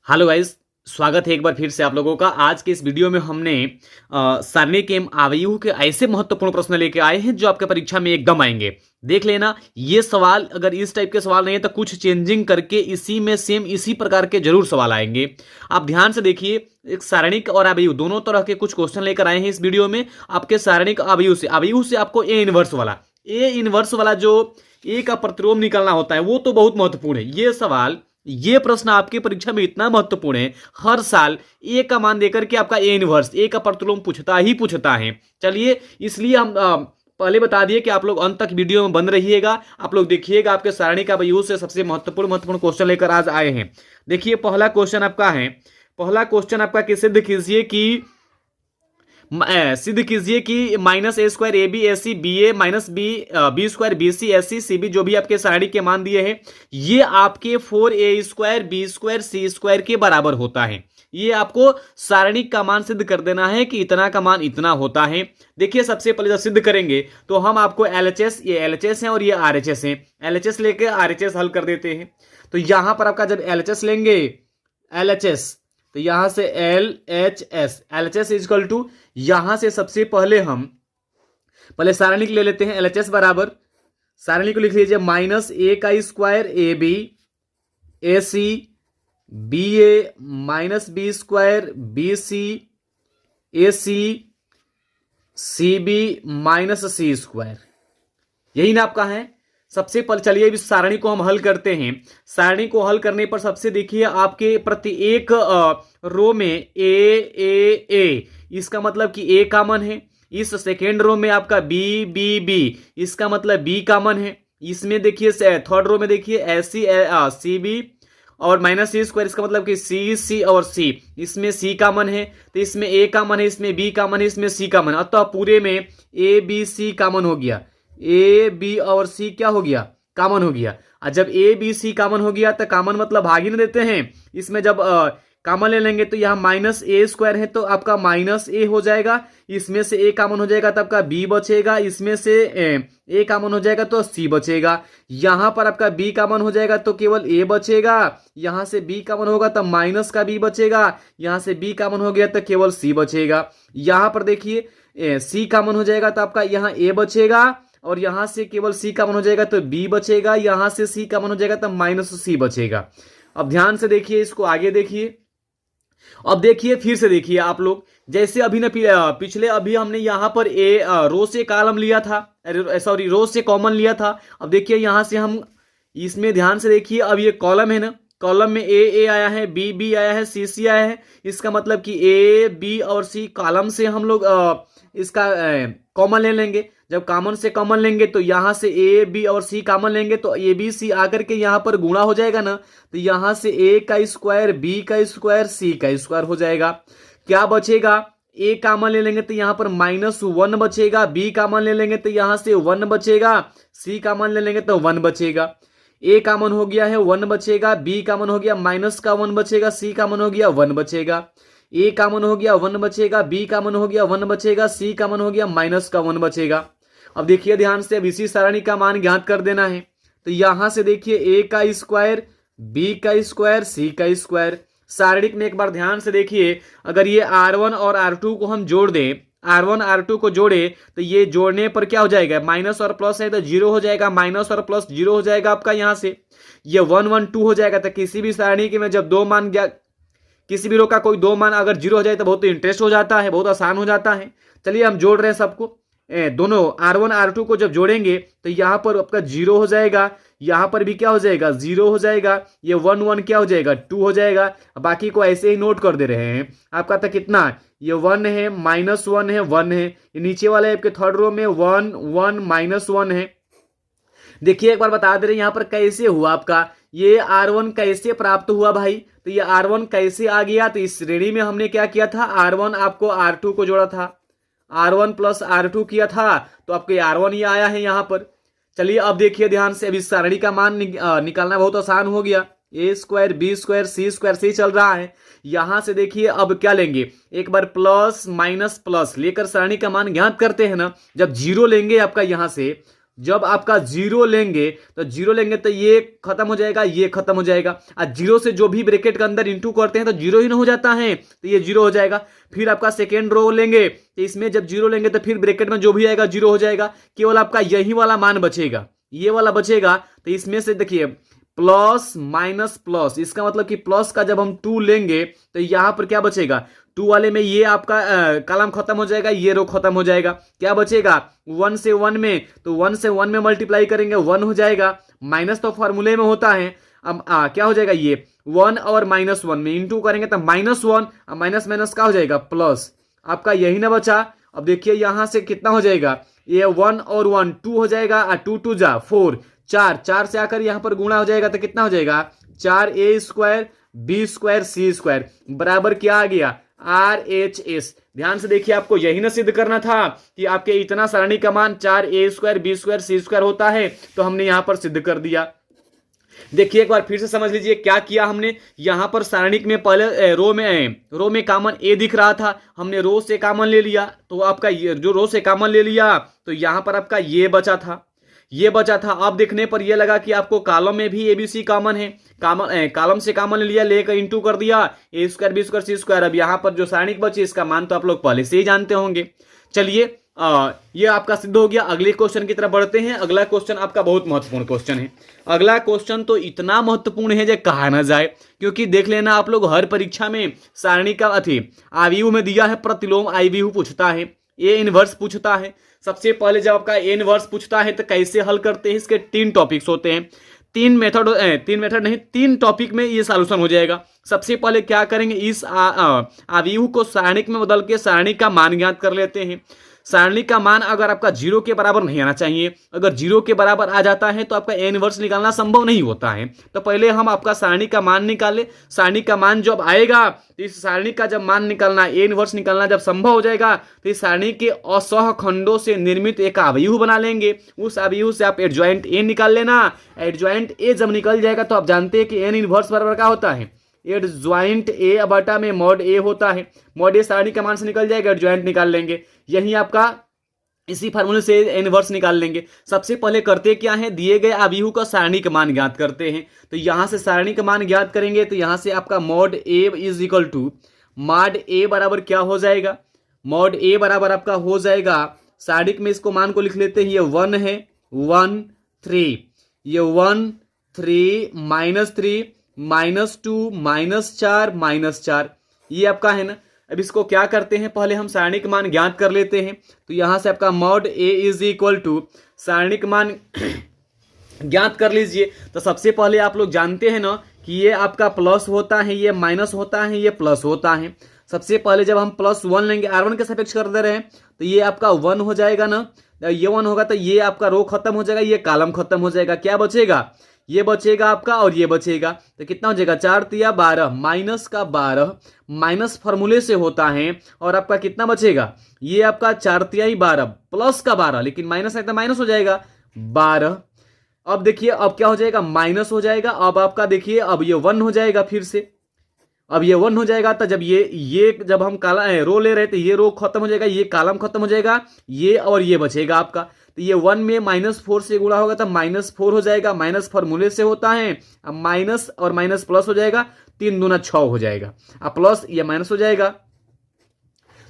Hello guys, स्वागत है एक बार फिर से आप लोगों का। आज के इस वीडियो में हमने सारणी के अवयवों के ऐसे महत्वपूर्ण प्रश्न लेके आए हैं जो आपके परीक्षा में एकदम आएंगे। देख लेना, ये सवाल अगर इस टाइप के सवाल नहीं है तो कुछ चेंजिंग करके इसी में सेम इसी प्रकार के जरूर सवाल आएंगे। आप ध्यान से देखिए, एक सारणिक और अवयव दोनों तरह के कुछ क्वेश्चन लेकर आए हैं इस वीडियो में। आपके सारणिक अवयव से आपको ए इनवर्स वाला जो ए का प्रतिलोम निकलना होता है वो तो बहुत महत्वपूर्ण है। ये प्रश्न आपकी परीक्षा में इतना महत्वपूर्ण है, हर साल ए का मान देकर के आपका ए इनवर्स ए का प्रतिलोम पूछता है। चलिए, इसलिए हम पहले बता दिए कि आप लोग अंत तक वीडियो में बन रहिएगा। आप लोग देखिएगा, आपके सारणी का अवयव से सबसे महत्वपूर्ण क्वेश्चन लेकर आज आए हैं। देखिए, पहला क्वेश्चन आपका कि सिद्ध कीजिए कि minus A square A B A C B A minus B square B C S C C B जो भी आपके सारणी के मान दिए हैं ये आपके 4a स्क्वायर बी स्क्वायर सी स्क्वायर के बराबर होता है। ये आपको सारणी का मान सिद्ध कर देना है कि इतना का मान इतना होता है। देखिए, सबसे पहले जब सिद्ध करेंगे तो हम आपको ये LHS है और ये RHS है, LHS लेके RHS हल कर देते हैं। तो यहां पर आपका जब LHS लेंगे LHS तो यहां से LHS इजकल टू, यहां से सबसे पहले हम पहले सारणी ले लेते हैं। LHS बराबर, सारणी को लिख लीजिए माइनस ए का square A B A C B A minus B square B C A C B minus C square, यही ना आपका है। सबसे पहले चलिए इस सारणी को हम हल करते हैं। सारणी को हल करने पर सबसे देखिए आपके प्रत्येक रो में ए, इसका मतलब कि ए कॉमन है। इस सेकेंड रो में आपका बी, इसका मतलब बी कॉमन है। इसमें देखिए थर्ड रो में देखिए सी बी और माइनस सी स्क्वायर, इसका मतलब कि सी और सी, इसमें सी कॉमन है तो इसमें ए कॉमन है, इसमें बी कॉमन है, इसमें सी कॉमन है। अतः पूरे में ए बी सी कॉमन हो गया, ए बी और सी क्या हो गया, कॉमन हो गया। और जब ए बी सी कॉमन हो गया तो कॉमन मतलब भाग ही ना देते हैं। इसमें जब कॉमन ले लेंगे तो यहाँ माइनस ए स्क्वायर है तो आपका माइनस ए हो जाएगा, इसमें से ए कॉमन हो जाएगा तो आपका बी बचेगा, इसमें से ए कॉमन हो जाएगा तो सी बचेगा। यहाँ पर आपका बी कॉमन हो जाएगा तो केवल ए बचेगा, यहाँ से बी कॉमन होगा तो माइनस का बी बचेगा, यहाँ से बी कॉमन हो गया तो केवल सी बचेगा। यहाँ पर देखिए सी कॉमन हो जाएगा तो आपका यहाँ ए बचेगा और यहां से केवल सी कॉमन हो जाएगा तो बी बचेगा, यहां से सी कॉमन हो जाएगा तो माइनस सी बचेगा। अब ध्यान से देखिए, इसको आगे देखिए। अब देखिए, फिर से देखिए आप लोग, जैसे अभी ना पिछले अभी हमने यहां पर रो से कॉलम लिया था, रो से कॉमन लिया था। अब देखिए यहां से हम इसमें ध्यान से देखिए, अब ये कॉलम है ना, कॉलम में ए आया है, बी आया है, सी आया है। इसका मतलब कि ए बी और सी कॉलम से हम लोग इसका कॉमन ले लेंगे। जब कॉमन से कॉमन लेंगे तो यहां से ए बी और सी कॉमन लेंगे तो ए बी सी आकर के यहां पर गुणा हो जाएगा ना, तो यहां से ए का स्क्वायर बी का स्क्वायर सी का स्क्वायर हो जाएगा। क्या बचेगा, ए कॉमन ले लेंगे तो यहां पर -1 बचेगा, बी कॉमन ले लेंगे तो यहां से 1 बचेगा, सी कॉमन ले लेंगे तो 1 बचेगा। ए कॉमन हो गया है 1 बचेगा, बी कॉमन हो गया माइनस का 1 बचेगा, सी कॉमन हो गया 1 बचेगा। ए कॉमन हो गया 1 बचेगा, बी कॉमन हो गया 1 बचेगा, सी कॉमन हो गया माइनस का 1 बचेगा। अब देखिए ध्यान से, अब इसी सारणी का मान ज्ञात कर देना है। तो यहां से देखिए ए का स्क्वायर बी का स्क्वायर सी का स्क्वायर। सारणिक में एक बार ध्यान से देखिए, अगर ये R1 और R2 को हम जोड़ दें, R1 R2 को जोड़े तो ये जोड़ने पर क्या हो जाएगा, माइनस और प्लस है तो जीरो हो जाएगा, माइनस और प्लस जीरो हो जाएगा आपका। यहां से ये 1 1 2 हो जाएगा। तो किसी भी सारणी के में जब दो मान, किसी भी रो का कोई दो मान अगर जीरो हो जाए तो बहुत इंटरेस्ट हो जाता है, बहुत आसान हो जाता है। चलिए हम जोड़ रहे हैं सबको, दोनों R1 R2 को जब जोड़ेंगे तो यहां पर आपका जीरो हो जाएगा, यहां पर भी क्या हो जाएगा, जीरो हो जाएगा। ये 1 1 क्या हो जाएगा, 2 हो जाएगा। बाकी को ऐसे ही नोट कर दे रहे हैं। आपका तो कितना, ये 1 है, -1 है, 1 है। ये नीचे वाले आपके थर्ड रो में 1 1 -1 है। देखिए एक बार बता दे रहे हैं यहां पर कैसे हुआ आपका, ये R1 कैसे प्राप्त हुआ भाई। तो ये R1 कैसे आ गया, तो इस श्रेणी में हमने क्या किया था, R1 आपको R2 को जोड़ा था, R1 प्लस R2 किया था तो आपके R1 ये आया है यहां पर। चलिए अब देखिए ध्यान से, अब इस सारणी का मान निकालना बहुत आसान हो गया। ए स्क्वायर बी स्क्वायर सी चल रहा है। यहां से देखिए अब क्या लेंगे, एक बार प्लस माइनस प्लस लेकर सारणी का मान ज्ञात करते हैं ना। जब जीरो लेंगे आपका यहां से जब आपका जीरो लेंगे तो ये खत्म हो जाएगा, ये खत्म हो जाएगा। और जीरो से जो भी ब्रैकेट के अंदर इंटू करते हैं तो जीरो ही ना हो जाता है, तो ये जीरो हो जाएगा। फिर आपका सेकेंड रो लेंगे तो इसमें जब जीरो लेंगे तो फिर ब्रैकेट में जो भी आएगा जीरो हो जाएगा, केवल आपका यही वाला मान बचेगा, ये वाला बचेगा। तो इसमें से देखिए प्लस माइनस प्लस, इसका मतलब कि प्लस का जब हम 2 लेंगे तो यहां पर क्या बचेगा, 2 वाले में ये आपका कॉलम खत्म हो जाएगा, ये रो खत्म हो जाएगा। क्या बचेगा 1 से 1 में, तो 1 से 1 में मल्टीप्लाई करेंगे 1 हो जाएगा। माइनस तो फॉर्मूले में होता है। अब क्या हो जाएगा, ये 1 और -1 में इंटू करेंगे तो -1, माइनस माइनस क्या हो जाएगा प्लस, आपका यही ना बचा। अब देखिए यहां से कितना हो जाएगा, ये 1 और 1 2 हो जाएगा, 2 2 जा 4, 4 से आकर यहां पर गुणा हो जाएगा तो कितना हो जाएगा 4a² b² c² बराबर क्या आ गया RHS। ध्यान से देखिए, आपको यही ना सिद्ध करना था कि आपके इतना सारणी का मान 4a² b² c² होता है, तो हमने यहां पर सिद्ध कर दिया। देखिए एक बार फिर से समझ लीजिए क्या किया हमने। यहां पर सारणिक में पहले रो में कॉमन ए दिख रहा था, हमने रो से कॉमन ले लिया, तो आपका ये जो रो से कॉमन ले लिया तो यहां पर आपका ये बचा था, ये बचा था। अब देखने पर यह लगा कि आपको कॉलम में भी ABC कॉमन है, कॉलम से कॉमन ले लिया, लेकर इंटू कर दिया a² b² c²। अब यहां पर जो सारणिक बची इसका मान तो आप लोग पहले से ही जानते होंगे। चलिए ये आपका सिद्ध हो गया। अगले क्वेश्चन की तरफ बढ़ते हैं। अगला क्वेश्चन आपका बहुत महत्वपूर्ण क्वेश्चन है। अगला क्वेश्चन तो इतना महत्वपूर्ण है जो कहा ना जाए, क्योंकि देख लेना आप लोग हर परीक्षा में सारणी का आव्यूह में दिया है, प्रतिलोम आव्यूह पूछता है, ए इनवर्स पूछता है। सबसे पहले जब आपका ए इनवर्स पूछता है तो कैसे हल करते हैं, इसके 3 टॉपिक्स होते हैं। 3 टॉपिक में ये सॉल्यूशन हो जाएगा। सबसे पहले क्या करेंगे, इस आव्यूह को सारणिक में बदल के सारणी का मान ज्ञात कर लेते हैं। सारणी का मान अगर आपका 0 के बराबर नहीं आना चाहिए, अगर 0 के बराबर आ जाता है तो आपका ए इनवर्स निकालना संभव नहीं होता है। तो पहले हम आपका सारणी का मान निकाले। सारणी का मान जब आएगा तो इस सारणी का जब मान निकालना, ए इनवर्स निकालना जब संभव हो जाएगा तो इस सारणी के असह खंडों से निर्मित एक आव्यूह बना लेंगे। उस आव्यूह से आप एडजॉइंट ए निकाल लेना। एडजॉइंट ए जब निकल जाएगा तो आप जानते हैं कि एन इनवर्स बराबर क्या होता है, एडजॉइंट ए बटा में मॉड ए होता है। मॉड ए सारणी का मान से निकल जाएगा, एडजॉइंट निकाल लेंगे। यही आपका इसी फार्मूले से इनवर्स निकाल लेंगे। सबसे पहले करते क्या है, दिए गए आव्यूह का सारणी का मान ज्ञात करते हैं। तो यहां से सारणी का मान ज्ञात करेंगे तो यहां से आपका mod A is equal to mod A बराबर क्या हो जाएगा, मॉड ए बराबर आपका हो जाएगा, सारणिक में इसको मान को लिख लेते हैं, ये 1 है 1 3, ये 1 3 -3 -2 -4 -4, ये आपका है ना। अब इसको क्या करते हैं, पहले हम सारणिक मान ज्ञात कर लेते हैं। तो यहां से आपका mod A is equal to सारणिक मान ज्ञात कर लीजिए। तो सबसे पहले आप लोग जानते हैं ना कि ये आपका प्लस होता है, ये माइनस होता है, ये प्लस होता है। सबसे पहले जब हम +1 लेंगे, R1 के सापेक्ष कर दे रहे हैं, तो ये आपका 1 हो जाएगा ना। ये 1 होगा तो ये आपका रो खत्म हो जाएगा, ये कॉलम खत्म हो जाएगा। क्या बचेगा, ये बचेगा आपका और ये बचेगा। तो कितना हो जाएगा 4 तिया 12, माइनस का 12, माइनस फॉर्मूले से होता है। और आपका कितना बचेगा, ये आपका 4 तिया 12 प्लस का 12, लेकिन माइनस है तो माइनस हो जाएगा 12। अब देखिए अब क्या हो जाएगा, माइनस हो जाएगा। अब आपका देखिए अब ये 1 हो जाएगा, फिर से अब ये 1 हो जाएगा। तो जब ये जब हम रो ले रहे थे, ये रो खत्म हो जाएगा, ये कॉलम खत्म हो जाएगा, ये और ये बचेगा आपका। तो ये 1 में -4 से गुणा होगा तो -4 हो जाएगा, माइनस फॉर्मूले से होता है। अब माइनस और माइनस प्लस हो जाएगा, 3 दूना 6 हो जाएगा। अब प्लस ये माइनस हो जाएगा,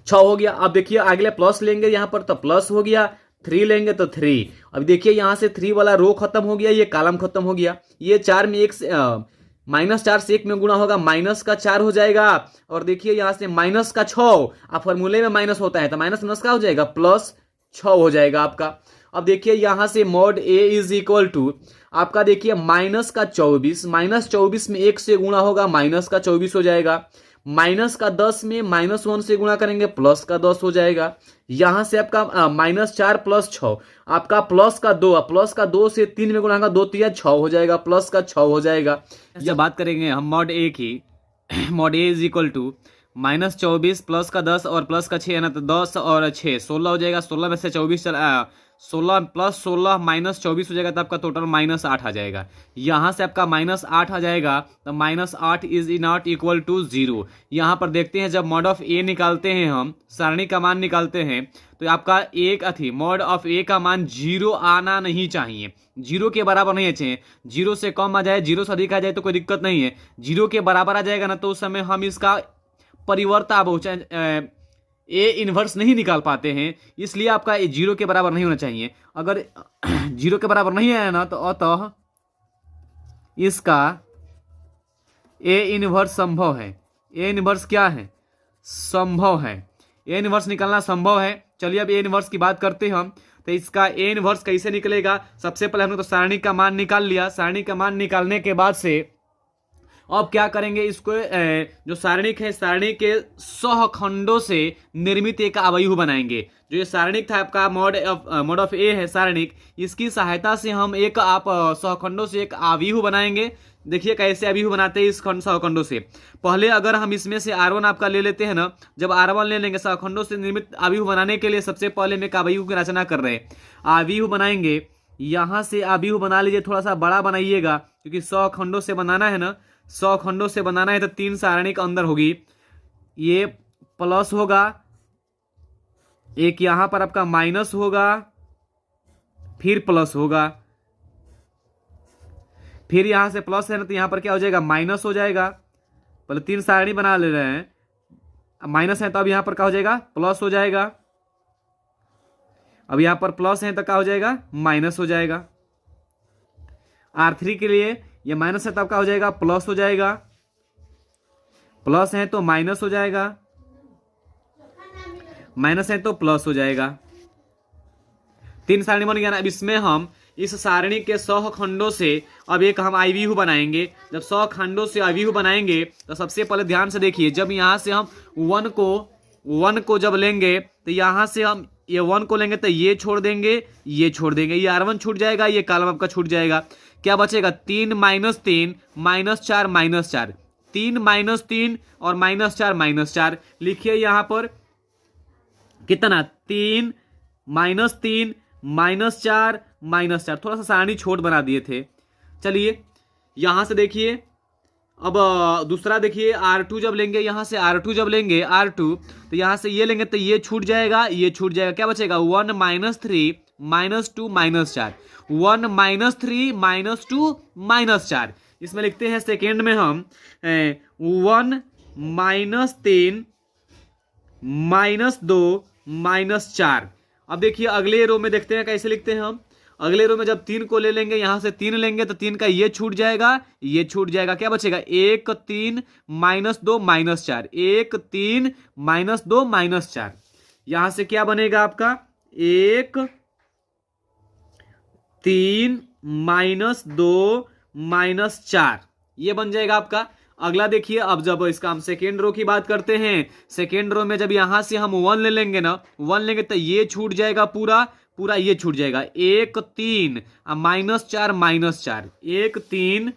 6 हो गया। अब देखिए अगले प्लस लेंगे यहाँ पर तो प्लस हो गया, 3 लेंगे तो 3। अब देखिए यहां से 3 वाला रो खत्म हो गया, ये कॉलम खत्म हो गया। ये 4 में -4 से 1 में गुणा होगा, माइनस का 4 हो जाएगा। और देखिए यहां से माइनस का 6, अब फॉर्मूले में माइनस होता है तो माइनस माइनस का हो जाएगा +6 हो जाएगा आपका। अब देखिए यहां से mod A is equal to आपका देखिए माइनस का 24, -24 में 1 से गुणा होगा, माइनस का 24 हो जाएगा। माइनस का 10 में -1 से गुणा करेंगे, प्लस का 10 हो जाएगा। यहां से आपका -4 + 6, आपका प्लस का 2 से 3 में गुणा होगा, 2 तिया 6 हो जाएगा, प्लस का 6 हो जाएगा। जब बात करेंगे हम मॉड ए की, mod A is equal to -24 plus का 10 और प्लस का 6 है ना, तो 10 और 6 16 हो जाएगा। 16 में से 24 16 प्लस 16 माइनस 24 हो जाएगा, तो आपका टोटल -8 आ जाएगा। यहाँ से आपका -8 आ जाएगा, तो -8 इज नॉट इक्वल टू 0। यहाँ पर देखते हैं जब मॉड ऑफ ए निकालते हैं, हम सारणी का मान निकालते हैं, तो आपका मॉड ऑफ ए का मान 0 आना नहीं चाहिए, 0 के बराबर नहीं चाहिए। 0 से कम आ जाए, 0 से अधिक आ जाए तो कोई दिक्कत नहीं है। 0 के बराबर आ जाएगा ना, तो उस समय हम इसका परिवर्त ए इनवर्स नहीं निकाल पाते हैं, इसलिए आपका 0 के बराबर नहीं होना चाहिए। अगर 0 के बराबर नहीं आया ना, तो अतः इसका ए इनवर्स संभव है। ए इनवर्स क्या है? संभव है। ए इनवर्स निकालना संभव है। चलिए अब ए इनवर्स की बात करते हैं हम। तो इसका ए इनवर्स कैसे निकलेगा? सबसे पहले हमने तो सारणी का मान निकाल लिया। सारणी का मान निकालने के बाद से अब क्या करेंगे, इसको जो सारणिक है, सारणी के सहखंडों से निर्मित एक अवयव बनाएंगे। जो ये सारणिक था आपका मॉड ऑफ ए है सारणिक, इसकी सहायता से हम एक सहखंडों से एक अवयव बनाएंगे। देखिए कैसे अवयव बनाते हैं इस सहखंडों से। पहले अगर हम इसमें से R1 आपका ले लेते हैं ना, जब R1 ले लेंगे सहखंडों से निर्मित अवयव बनाने के लिए सबसे पहले हम एक अवयव की रचना कर रहे हैं। अवयव बनाएंगे, यहाँ से अवयव बना लीजिए, थोड़ा सा बड़ा बनाइएगा क्योंकि सहखंडों से बनाना है ना, 100 खंडों से बनाना है, तो 3 सारणी के अंदर होगी। ये प्लस होगा, एक यहां पर आपका माइनस होगा, फिर प्लस होगा, फिर यहां से प्लस है ना, तो यहां पर क्या हो जाएगा? माइनस हो जाएगा। पहले 3 सारणी बना ले रहे हैं, माइनस है तो अब यहां पर क्या हो जाएगा? प्लस हो जाएगा। अब यहां पर प्लस है तो क्या हो जाएगा? माइनस हो जाएगा। R3 के लिए ये माइनस है तब क्या हो जाएगा? प्लस हो जाएगा। प्लस है तो माइनस हो जाएगा, माइनस है तो प्लस हो जाएगा। 3 सारणी बन गया ना। अब इसमें हम इस सारणी के सहखंडों से अब एक हम अवयव बनाएंगे। जब सहखंडों से अवयव बनाएंगे तो सबसे पहले ध्यान से देखिए, जब यहां से हम 1 को जब लेंगे, तो यहां से हम ये 1 को लेंगे तो ये छोड़ देंगे, ये छोड़ देंगे, ये R1 छूट जाएगा, ये कॉलम आपका छूट जाएगा। क्या बचेगा? 3 - 3 -4 -4, 3 - 3 और -4 -4। लिखिए यहां पर कितना? 3 - 3 -4 -4। थोड़ा सा सारणी छोट बना दिए थे। चलिए यहां से देखिए, अब दूसरा देखिए, R2 जब लेंगे, यहां से R2 जब लेंगे, R2 तो यहां से ये लेंगे तो ये छूट जाएगा, ये छूट जाएगा। क्या बचेगा? 1 - 3 -2 -4, 1 - 3 -2 -4। इसमें लिखते हैं सेकेंड में हम 1 - 3 -2 -4। अब देखिए अगले रो में देखते हैं कैसे लिखते हैं हम। अगले रो में जब 3 को ले लेंगे, यहां से 3 लेंगे तो 3 का ये छूट जाएगा, ये छूट जाएगा। क्या बचेगा? 1 3 -2 -4, 1 3 -2 -4। यहां से क्या बनेगा आपका? 1 3 -2 -4, ये बन जाएगा आपका। अगला देखिए, अब जब इसका हम सेकेंड रो की बात करते हैं, सेकेंड रो में जब यहां से हम 1 ले लेंगे ना, 1 लेंगे तो ये छूट जाएगा, पूरा पूरा ये छूट जाएगा। 1 3 -4 -4, 1 3,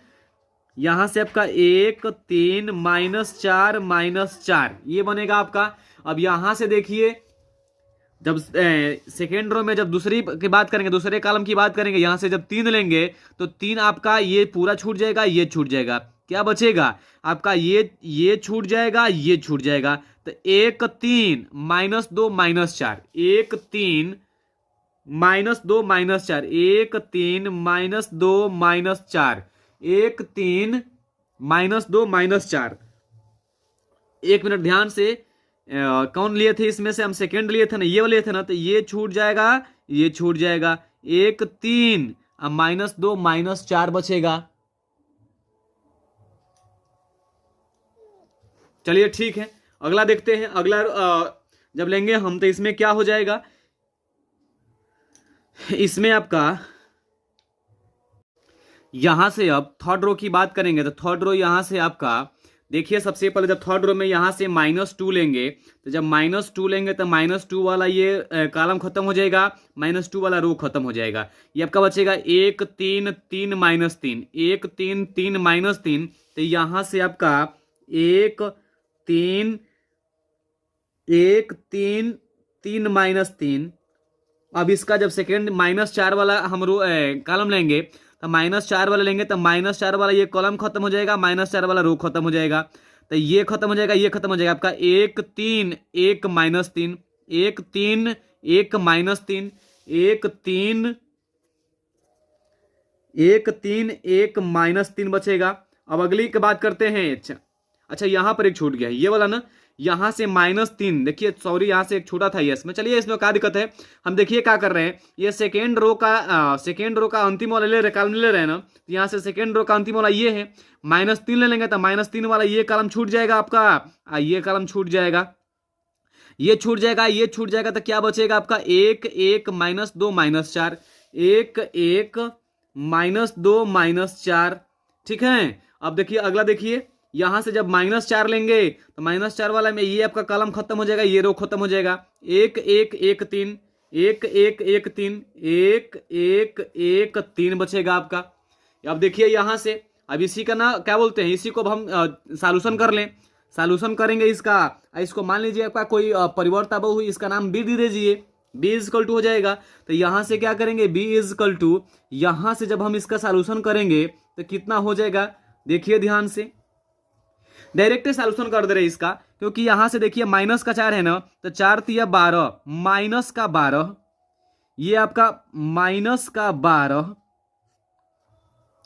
यहां से आपका 1 3 -4 -4, ये बनेगा आपका। अब यहां से देखिए, जब सेकेंड रो में जब दूसरी की बात करेंगे, दूसरे कॉलम की बात करेंगे, यहां से जब 3 लेंगे तो 3 आपका ये पूरा छूट जाएगा, ये छूट जाएगा। क्या बचेगा आपका? ये छूट जाएगा, ये छूट जाएगा। तो 1 3 -2 -4, 1 3 -2 -4, 1 3 -2 -4, 1 3 -2 -4। एक मिनट ध्यान से, कौन लिए थे इसमें से? हम सेकेंड लिए थे ना, ये लिए थे ना, तो ये छूट जाएगा, ये छूट जाएगा। 1 3 -2 -4 बचेगा। चलिए ठीक है, अगला देखते हैं। अगला जब लेंगे हम तो इसमें क्या हो जाएगा? इसमें आपका यहां से अब थर्ड रो की बात करेंगे, तो थर्ड रो यहां से आपका देखिए, सबसे पहले जब थर्ड रो में यहां से -2 लेंगे, तो जब -2 लेंगे तो -2 वाला ये कॉलम खत्म हो जाएगा, -2 वाला रो खत्म हो जाएगा। ये आपका बचेगा 1 3 3 -3, 1 3 3 -3। तो यहां से आपका 1 3 3 3 -3, अब इसका जब सेकेंड -4 वाला हम कॉलम लेंगे तो -4 वाला लेंगे तो -4 वाला ये कॉलम खत्म हो जाएगा, -4 वाला रो खत्म हो जाएगा, तो ये खत्म हो जाएगा, ये खत्म हो जाएगा। आपका 1 3 1 -3 1 3 1 -3 1 3 1 3 1 -3 बचेगा। अब अगली की बात करते हैं। अच्छा यहाँ पर एक छूट गया है ये वाला ना, यहाँ से -3 देखिए, सॉरी यहाँ से एक छोटा था ये इसमें। चलिए इसमें क्या दिक्कत है, हम देखिए क्या कर रहे हैं, ये सेकेंड रो का अंतिम वाला ले रहे कॉलम ले रहे हैं ना, तो यहाँ से सेकेंड रो का अंतिम वाला ये है, -3 ले लेंगे तो -3 वाला ये कॉलम छूट जाएगा आपका, ये कॉलम छूट जाएगा, ये छूट जाएगा, ये छूट जाएगा, तो क्या बचेगा आपका 1 1 -2 -4 1 1 -2 -4। ठीक है, अब देखिए अगला देखिए, यहां से जब -4 लेंगे तो -4 वाला में ये आपका कॉलम खत्म हो जाएगा, ये रो खत्म हो जाएगा, 1 1 1 3 1 1 1 3 1 1 1 3 बचेगा आपका। अब देखिए यहां से, अब इसी का ना क्या बोलते हैं, इसी को अब हम सॉल्यूशन कर लें, सॉल्यूशन करेंगे इसका, इसको मान लीजिए आपका कोई परिवर्त अब हुई, इसका नाम बी दे दीजिए, b इजकल टू हो जाएगा। तो यहां से क्या करेंगे, b इजकल टू, यहां से जब हम इसका सॉल्यूशन करेंगे तो कितना हो जाएगा, देखिए ध्यान से, डायरेक्ट सॉल्यूशन कर दे रहे इसका, क्योंकि यहां से देखिए -4 है ना, तो 4 तिया 12 -12, ये आपका -12,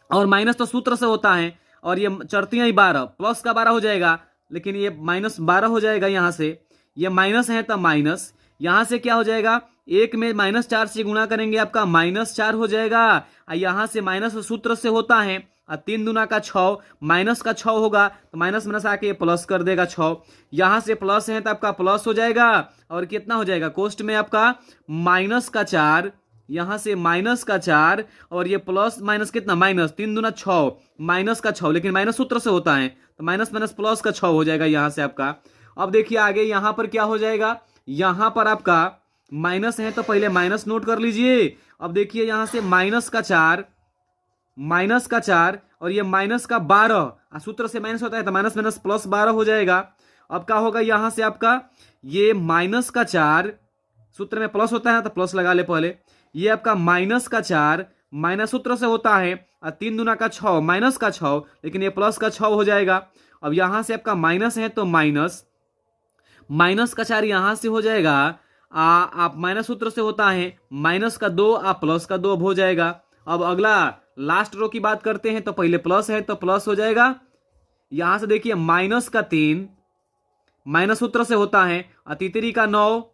और माइनस तो सूत्र से होता है, और ये चढ़तियां ही 12 +12 हो जाएगा, लेकिन ये -12 हो जाएगा। यहां से ये माइनस है तो माइनस, यहां से क्या हो जाएगा, 1 में -4 से गुणा करेंगे आपका -4 हो जाएगा, यहां से माइनस सूत्र से होता है, 3 दूना का 6, माइनस का 6 होगा तो माइनस माइनस आके प्लस कर देगा 6, यहां से प्लस है तो आपका प्लस हो जाएगा, और कितना हो जाएगा कोष्ट में आपका -4, यहां से -4, और ये प्लस माइनस कितना, माइनस 3 दूना 6 माइनस का 6, लेकिन माइनस सूत्र से होता है तो माइनस माइनस प्लस का 6 हो जाएगा यहां से आपका। अब देखिए आगे यहां पर क्या हो जाएगा, यहां पर आपका माइनस है तो पहले माइनस नोट कर लीजिए। अब देखिए यहां से -4 और ये -12, सूत्र से माइनस होता है तो माइनस माइनस +12 हो जाएगा। अब क्या होगा, यहां से आपका ये -4, सूत्र में प्लस होता है तो प्लस लगा ले पहले, ये आपका -4 माइनस सूत्र से होता है, 3 दूना का 6 माइनस का 6, लेकिन ये प्लस का 6 हो जाएगा। अब यहां से आपका माइनस है तो -4 यहां से हो जाएगा, आप माइनस सूत्र से होता है -2 आप प्लस का 2 हो जाएगा। अब अगला लास्ट रो की बात करते हैं, तो पहले प्लस है तो प्लस हो जाएगा, यहां से देखिए -3 माइनस सूत्र से होता है, तितरी का 9,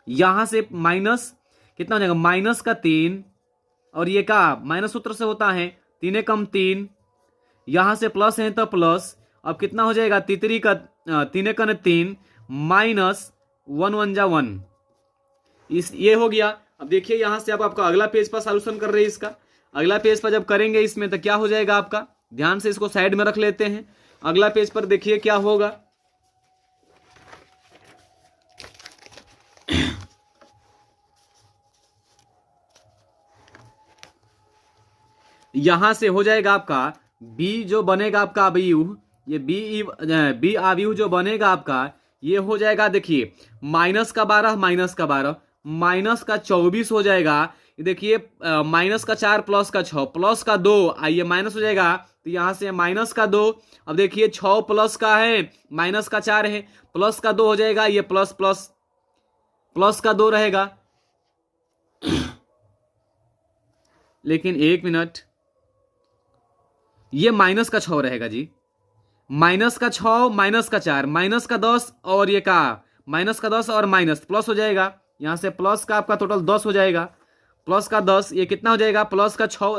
यहां से माइनस कितना हो जाएगा, -3, और ये का माइनस सूत्र से होता है 3 कम 3, यहां से प्लस है तो प्लस, अब कितना हो जाएगा, तितरी का 3 का 3 -1 1 जा 1, इस ये हो गया। अब देखिए यहां से आप आपका अगला पेज पर सॉल्यूशन कर रहे हैं इसका, अगला पेज पर जब करेंगे इसमें तो क्या हो जाएगा आपका, ध्यान से इसको साइड में रख लेते हैं, अगला पेज पर देखिए क्या होगा, यहां से हो जाएगा आपका बी जो बनेगा आपका अवयव, ये बी अवयव जो बनेगा आपका ये हो जाएगा, देखिए -12 माइनस का 24 हो जाएगा, देखिए -4 प्लस का 6 प्लस का 2, आइए माइनस हो जाएगा तो यहां से -2, अब देखिए 6 प्लस का है -4 है, प्लस का 2 हो जाएगा, ये प्लस का 2 रहेगा, लेकिन 1 मिनट, ये -6 रहेगा जी, -6 -4 -10, और ये का -10 और माइनस प्लस हो जाएगा, यहां से प्लस का आपका टोटल 10 हो जाएगा, प्लस का 10, ये कितना हो जाएगा, प्लस का 6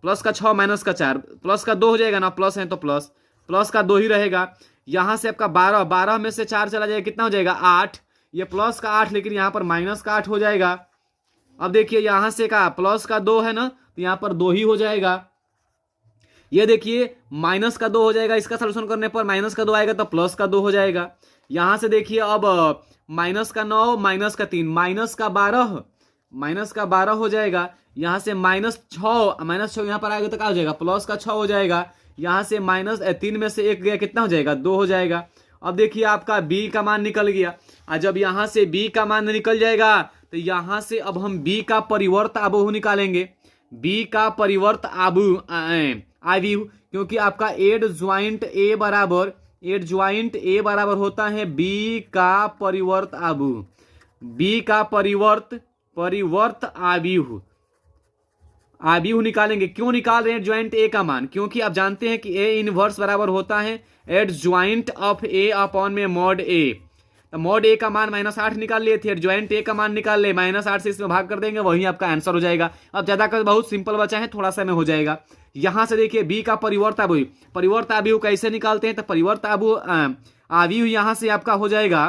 -4 प्लस का 2 हो जाएगा ना, प्लस है तो प्लस का 2 ही रहेगा, यहां से आपका 12 में से 4 चला जाएगा, कितना हो जाएगा 8, ये प्लस का 8, लेकिन यहां पर माइनस का 8 हो जाएगा। अब देखिए यहां से का प्लस का 2 है ना, तो यहां पर 2 ही हो जाएगा, ये देखिए माइनस का 2 हो जाएगा, इसका सॉल्यूशन करने पर माइनस का 2 आएगा तो प्लस का 2 हो जाएगा। यहां से देखिए अब -9 -3 -12 हो जाएगा, यहां से -6 यहां पर आएगा तो क्या हो जाएगा, प्लस का 6 हो जाएगा, यहां से -3 में से 1 गया, कितना हो जाएगा 2 हो जाएगा। अब देखिए आपका b का मान निकल गया, और जब यहां से b का मान निकल जाएगा तो यहां से अब हम बी का परिवर्त आबू निकालेंगे, बी का परिवर्त आबू, क्योंकि आपका एड ज्वाइंट ए बराबर होता है बी का परिवर्त आबू, बी का परिवर्त आबू निकालेंगे। क्यों निकाल रहे हैं ज्वाइंट ए का मान? क्योंकि आप जानते हैं कि ए इनवर्स बराबर होता है adjoint of A upon में मॉड ए। तो मॉड ए का मान -8 निकाल लिए थे, ज्वाइंट ए का मान निकाल ले, -8 से इसमें भाग कर देंगे, वही आपका आंसर हो जाएगा। अब ज्यादा कर बहुत सिंपल बचा है, थोड़ा सा में हो जाएगा। यहां से देखिए बी का परिवर्त आबू कैसे निकालते हैं? तो परिवर्त आबू यहां से आपका हो जाएगा,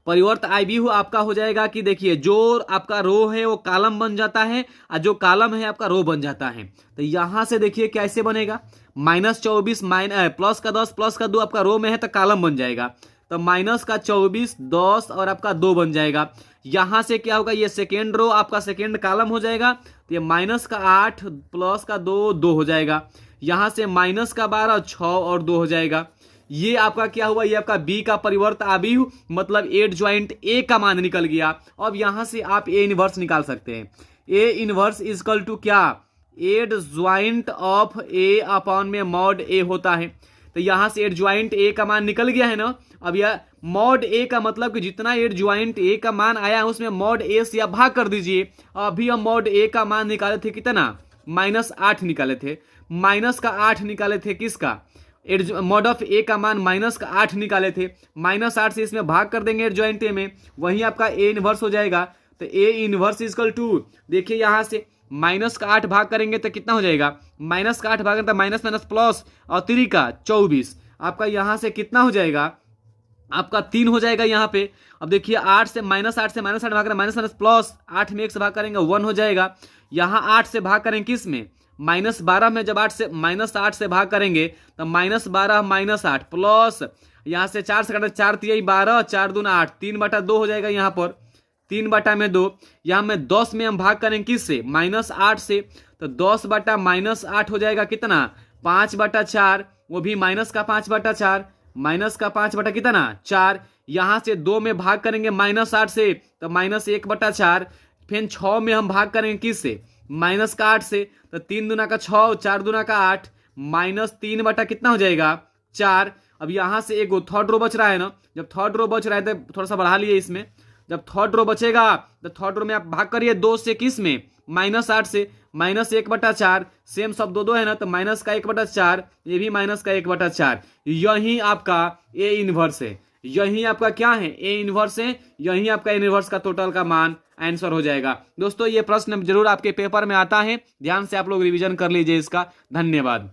परिवर्त आबू आपका हो जाएगा कि देखिए जो आपका रो है वो कॉलम बन जाता है और जो कॉलम है आपका रो बन जाता है। तो यहां से देखिए कैसे बनेगा, -24 प्लस का 10 प्लस का 2 आपका रो में है तो कॉलम बन जाएगा, तो -24 10 और आपका 2 बन जाएगा। यहां से क्या होगा, ये सेकेंड रो आपका सेकेंड कॉलम हो जाएगा, तो ये -8 प्लस का 2 हो जाएगा। यहां से -12 6 और 2 हो जाएगा। ये आपका क्या हुआ, ये आपका बी का परिवर्त आबू मतलब एड ज्वाइंट ए का मान निकल गया। अब यहां से आप ए इनवर्स निकाल सकते हैं। ए इनवर्स इजकल टू क्या, adjoint of A upon में मॉड ए होता है। तो यहां से एड ज्वाइंट ए का मान निकल गया है ना। अब यह मॉड ए का मतलब कि जितना एड ज्वाइंट ए का मान आया है उसमें मॉड ए से आप भाग कर दीजिए। अभी हम मॉड ए का मान निकाले थे कितना, -8 निकाले थे, -8 निकाले थे किसका, मॉड ऑफ ए का मान -8 निकाले थे, -8 से इसमें भाग कर देंगे एड ज्वाइंट ए में, वहीं आपका ए इनवर्स हो जाएगा। तो ए इनवर्स इजकल टू देखिए यहां से -8 भाग करेंगे तो कितना हो जाएगा, -8 भाग तो माइनस प्लस और 3 का 24, आपका यहां से कितना हो जाएगा, आपका 3 हो जाएगा यहाँ पे। अब देखिए 8 से -8 भाग करें माइनस प्लस 8 में 1 से भाग करेंगे 1 हो जाएगा। यहाँ 8 से भाग करें किस में, -12 में, जब -8 से भाग करेंगे तो -12 -8 प्लस यहाँ से 4 से काटे 4 3 12 4 दूना 8 3/2 हो जाएगा। यहाँ पर 3/2 यहाँ में 10 में हम भाग करें किस से, -8 से, तो 10/-8 हो जाएगा कितना, 5/4, वो भी -5/4, -5 कितना 4। यहाँ से 2 में भाग करेंगे -8 से तो -1/4, फिर 6 में हम भाग करेंगे किस से, -8 से, तो 3 दूना का 6 4 दूना का 8 -3 कितना हो जाएगा 4। अब यहाँ से एक थर्ड रो बच रहा है ना, जब थर्ड रो बच रहा है तो थोड़ा सा बढ़ा लिए इसमें, जब थर्ड रो बचेगा तो थर्ड रो में आप भाग करिए 2 से किस में, -8 से, -1/4, सेम सब 2 है ना, तो -1/4, ये भी -1/4। यही आपका ए इनवर्स है, यही आपका क्या है, ए इनवर्स है, यही आपका इनवर्स का टोटल का मान आंसर हो जाएगा। दोस्तों ये प्रश्न जरूर आपके पेपर में आता है, ध्यान से आप लोग रिवीजन कर लीजिए इसका। धन्यवाद।